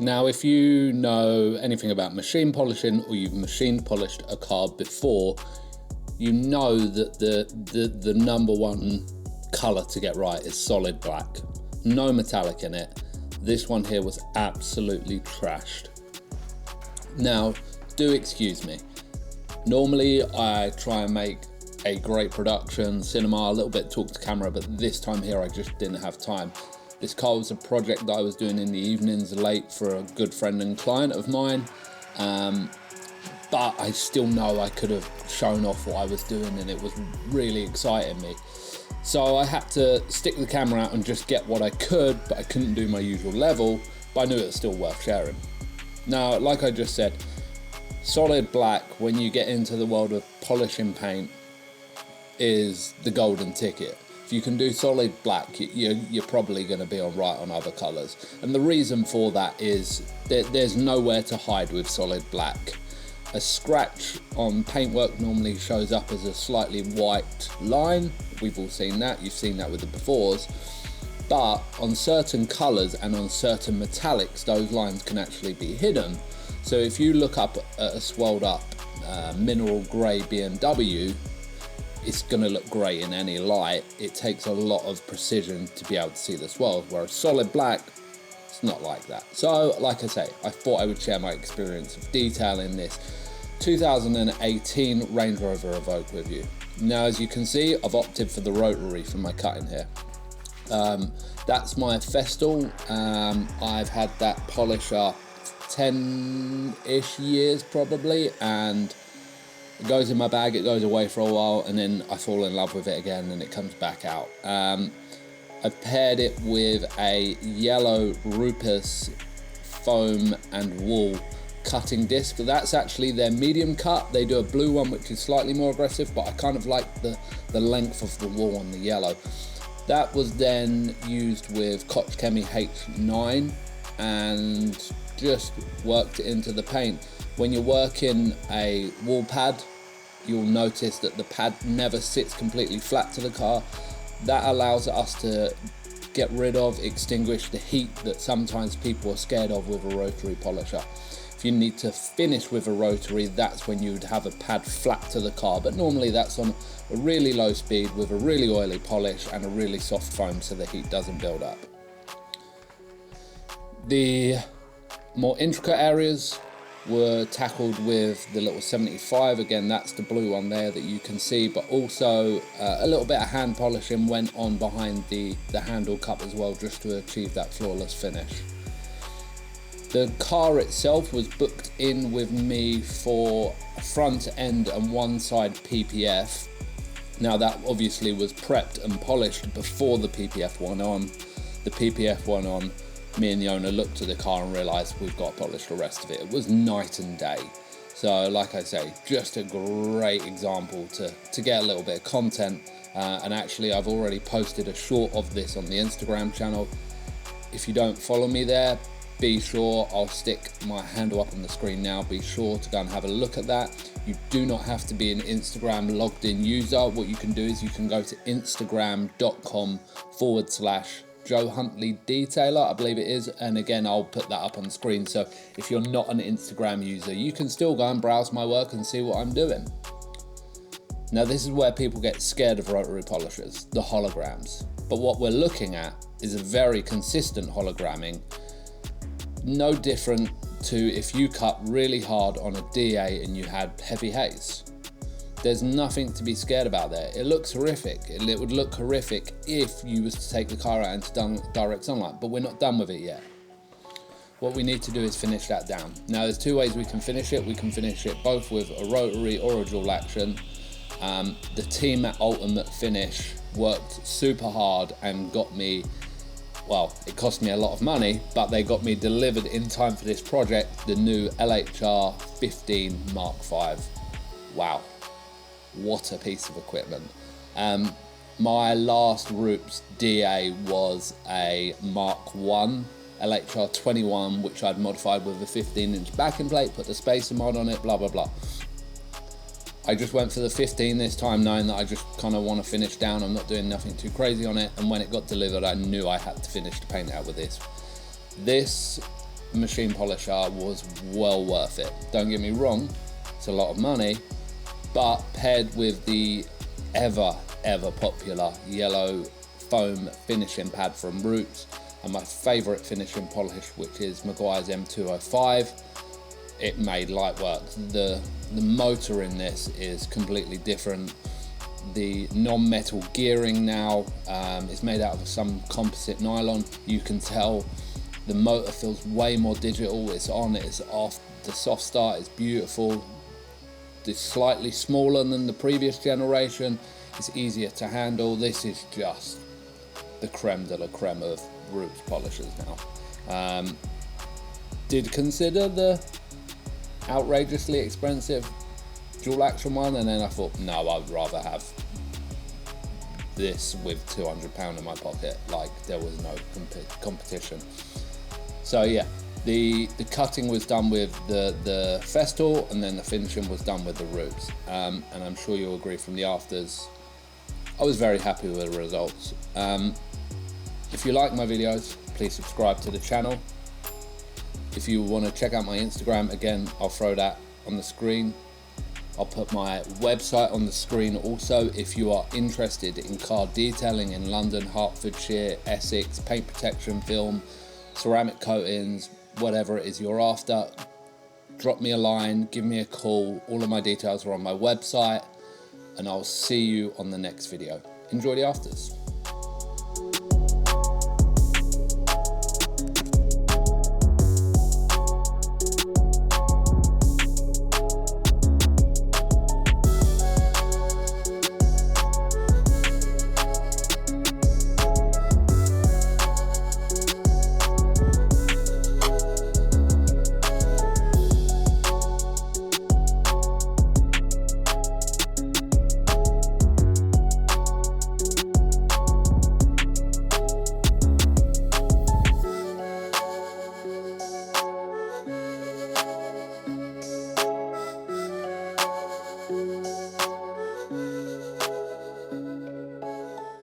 Now, if you know anything about machine polishing or you've machine polished a car before, you know that the number one colour to get right is solid black. No metallic in it. This one here was absolutely trashed. Now, do excuse me. Normally I try and make a great production, cinema, a little bit talk to camera, but this time here I just didn't have time. This car was a project that I was doing in the evenings late for a good friend and client of mine, but I still know I could have shown off what I was doing and it was really exciting me. So I had to stick the camera out and just get what I could, but I couldn't do my usual level, but I knew it was still worth sharing. Now, like I just said, solid black, when you get into the world of polishing paint, is the golden ticket. If you can do solid black, you're probably going to be all right on other colours. And the reason for that is there's nowhere to hide with solid black. A scratch on paintwork normally shows up as a slightly white line. We've all seen that. You've seen that with the befores. But on certain colours and on certain metallics, those lines can actually be hidden. So if you look up at a swelled up mineral grey BMW, it's going to look great in any light. It takes a lot of precision to be able to see the swells, whereas solid black, it's not like that. So, like I say, I thought I would share my experience of detailing this 2018 Range Rover Evoque with you. Now, as you can see, I've opted for the rotary for my cutting here. That's my Festal. I've had that polisher 10-ish years probably, and it goes in my bag, it goes away for a while, and then I fall in love with it again and it comes back out. I've paired it with a yellow Rupus foam and wool cutting disc. That's actually their medium cut. They do a blue one which is slightly more aggressive, but I kind of like the length of the wool on the yellow. That was then used with Koch Chemie H9 and just worked it into the paint. When you're working a wall pad, you'll notice that the pad never sits completely flat to the car. That allows us to get rid of, extinguish the heat that sometimes people are scared of with a rotary polisher. If you need to finish with a rotary, that's when you'd have a pad flat to the car, but normally that's on a really low speed with a really oily polish and a really soft foam so the heat doesn't build up. The more intricate areas were tackled with the little 75. Again, that's the blue one there that you can see, but also a little bit of hand polishing went on behind the handle cup as well, just to achieve that flawless finish. The car itself was booked in with me for a front end and one side PPF. Now that obviously was prepped and polished before the PPF went on. The PPF went on, me and the owner looked at the car and realised we've got to polish the rest of it. It was night and day. So like I say, just a great example to get a little bit of content. And actually I've already posted a short of this on the Instagram channel. If you don't follow me there, be sure, I'll stick my handle up on the screen now. Be sure to go and have a look at that. You do not have to be an Instagram logged in user. What you can do is you can go to instagram.com/Joe Huntley Detailer, I believe it is, and again I'll put that up on the screen, so if you're not an Instagram user you can still go and browse my work and see what I'm doing. Now this is where people get scared of rotary polishers, the holograms, but what we're looking at is a very consistent hologramming, no different to if you cut really hard on a DA and you had heavy haze. There's nothing to be scared about there. It looks horrific. It would look horrific if you was to take the car out into direct sunlight, but we're not done with it yet. What we need to do is finish that down. Now there's two ways we can finish it. We can finish it both with a rotary or a dual action. The team at Ultimate Finish worked super hard and got me, well, it cost me a lot of money, but they got me delivered in time for this project, the new LHR 15 Mark V. Wow. What a piece of equipment. My last Roops DA was a Mark 1 LHR 21, which I'd modified with a 15-inch backing plate, put the spacer mod on it, blah, blah, blah. I just went for the 15 this time, knowing that I just kind of want to finish down. I'm not doing nothing too crazy on it. And when it got delivered, I knew I had to finish the paint out with this. This machine polisher was well worth it. Don't get me wrong, it's a lot of money, but paired with the ever popular yellow foam finishing pad from Roots and my favourite finishing polish, which is Meguiar's M205, it made light work. The motor in this is completely different. The non-metal gearing now is made out of some composite nylon. You can tell the motor feels way more digital. It's on, it's off. The soft start is beautiful. It's slightly smaller than the previous generation. It's easier to handle. This is just the creme de la creme of Roots polishers now. Did consider the outrageously expensive dual action one, and then I thought, no, I'd rather have this with £200 in my pocket. Like, there was no competition. So yeah, the cutting was done with the Festool, and then the finishing was done with the Roots. And I'm sure you'll agree from the afters, I was very happy with the results. If you like my videos, please subscribe to the channel. If you want to check out my Instagram, again, I'll throw that on the screen. I'll put my website on the screen also. If you are interested in car detailing in London, Hertfordshire, Essex, paint protection film, ceramic coatings, whatever it is you're after, drop me a line, give me a call. All of my details are on my website, and I'll see you on the next video. Enjoy the afters.